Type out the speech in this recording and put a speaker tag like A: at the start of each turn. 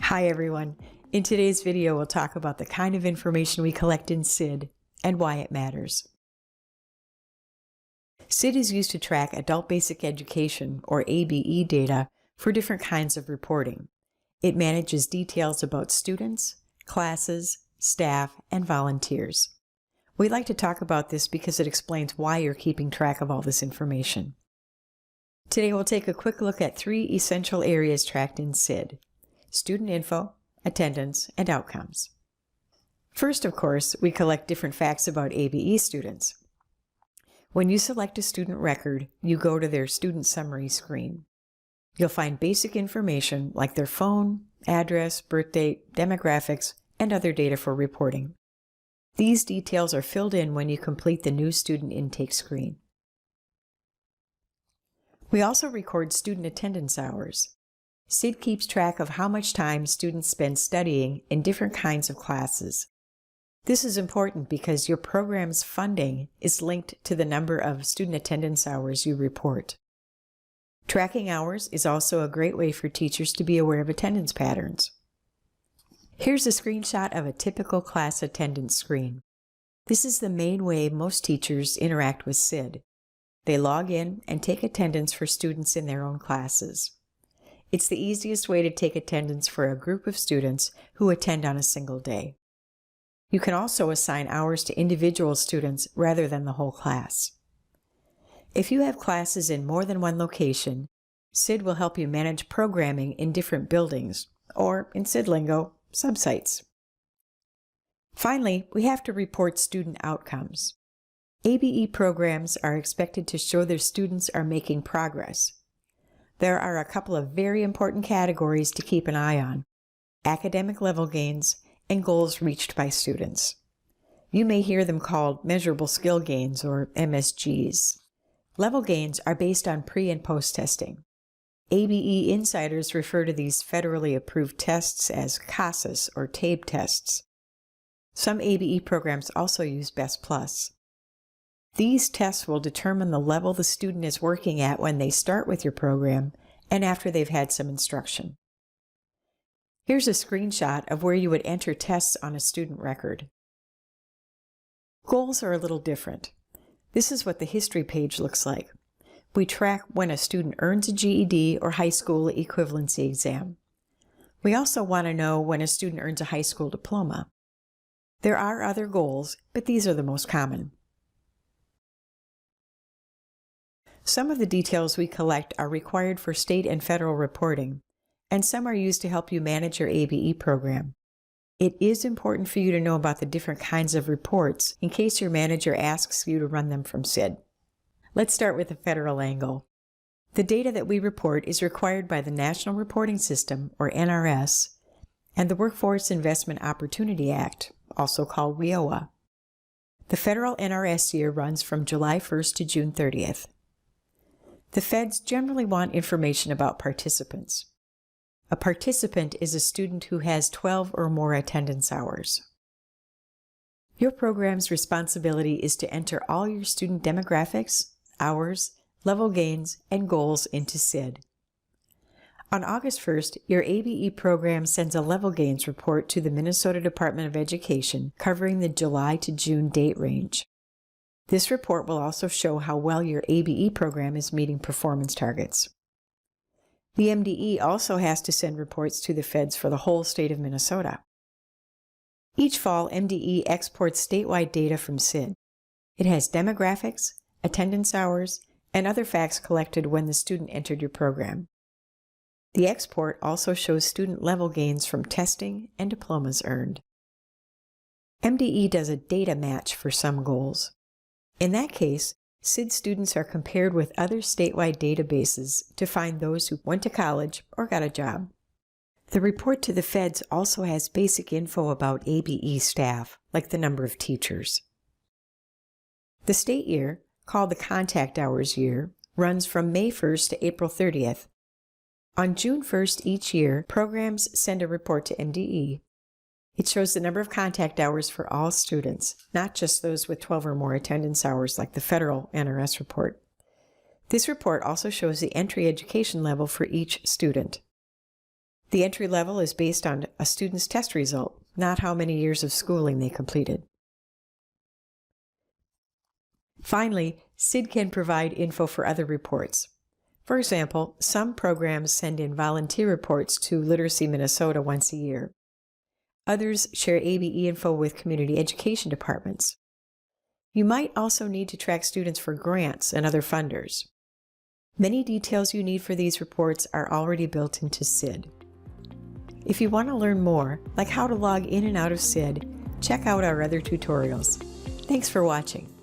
A: Hi everyone. In today's video, we'll talk about the kind of information we collect in SiD and why it matters. SiD is used to track adult basic education, or ABE data, for different kinds of reporting. It manages details about students, classes, staff, and volunteers. We like to talk about this because it explains why you're keeping track of all this information. Today we'll take a quick look at 3 essential areas tracked in SiD: student info, attendance, and outcomes. First, of course, we collect different facts about ABE students. When you select a student record, you go to their student summary screen. You'll find basic information like their phone, address, birthdate, demographics, and other data for reporting. These details are filled in when you complete the new student intake screen. We also record student attendance hours. SiD keeps track of how much time students spend studying in different kinds of classes. This is important because your program's funding is linked to the number of student attendance hours you report. Tracking hours is also a great way for teachers to be aware of attendance patterns. Here's a screenshot of a typical class attendance screen. This is the main way most teachers interact with SiD. They log in and take attendance for students in their own classes. It's the easiest way to take attendance for a group of students who attend on a single day. You can also assign hours to individual students rather than the whole class. If you have classes in more than one location, SiD will help you manage programming in different buildings, or in SiD lingo, subsites. Finally, we have to report student outcomes. ABE programs are expected to show their students are making progress. There are a couple of very important categories to keep an eye on: academic level gains and goals reached by students. You may hear them called measurable skill gains, or MSGs. Level gains are based on pre- and post-testing. ABE insiders refer to these federally approved tests as CASAs, or TABE tests. Some ABE programs also use Best Plus. These tests will determine the level the student is working at when they start with your program and after they've had some instruction. Here's a screenshot of where you would enter tests on a student record. Goals are a little different. This is what the history page looks like. We track when a student earns a GED or high school equivalency exam. We also want to know when a student earns a high school diploma. There are other goals, but these are the most common. Some of the details we collect are required for state and federal reporting, and some are used to help you manage your ABE program. It is important for you to know about the different kinds of reports in case your manager asks you to run them from SiD. Let's start with the federal angle. The data that we report is required by the National Reporting System, or NRS, and the Workforce Investment Opportunity Act, also called WIOA. The federal NRS year runs from July 1st to June 30th. The feds generally want information about participants. A participant is a student who has 12 or more attendance hours. Your program's responsibility is to enter all your student demographics, hours, level gains, and goals into SiD. On August 1st, your ABE program sends a level gains report to the Minnesota Department of Education covering the July to June date range. This report will also show how well your ABE program is meeting performance targets. The MDE also has to send reports to the feds for the whole state of Minnesota. Each fall, MDE exports statewide data from SiD. It has demographics, attendance hours, and other facts collected when the student entered your program. The export also shows student level gains from testing and diplomas earned. MDE does a data match for some goals. In that case, SiD students are compared with other statewide databases to find those who went to college or got a job. The report to the feds also has basic info about ABE staff, like the number of teachers. The state year, called the contact hours year, runs from May 1st to April 30th. On June 1st each year, programs send a report to MDE. It shows the number of contact hours for all students, not just those with 12 or more attendance hours like the federal NRS report. This report also shows the entry education level for each student. The entry level is based on a student's test result, not how many years of schooling they completed. Finally, SiD can provide info for other reports. For example, some programs send in volunteer reports to Literacy Minnesota once a year. Others share ABE info with community education departments. You might also need to track students for grants and other funders. Many details you need for these reports are already built into SiD. If you want to learn more, like how to log in and out of SiD, check out our other tutorials. Thanks for watching.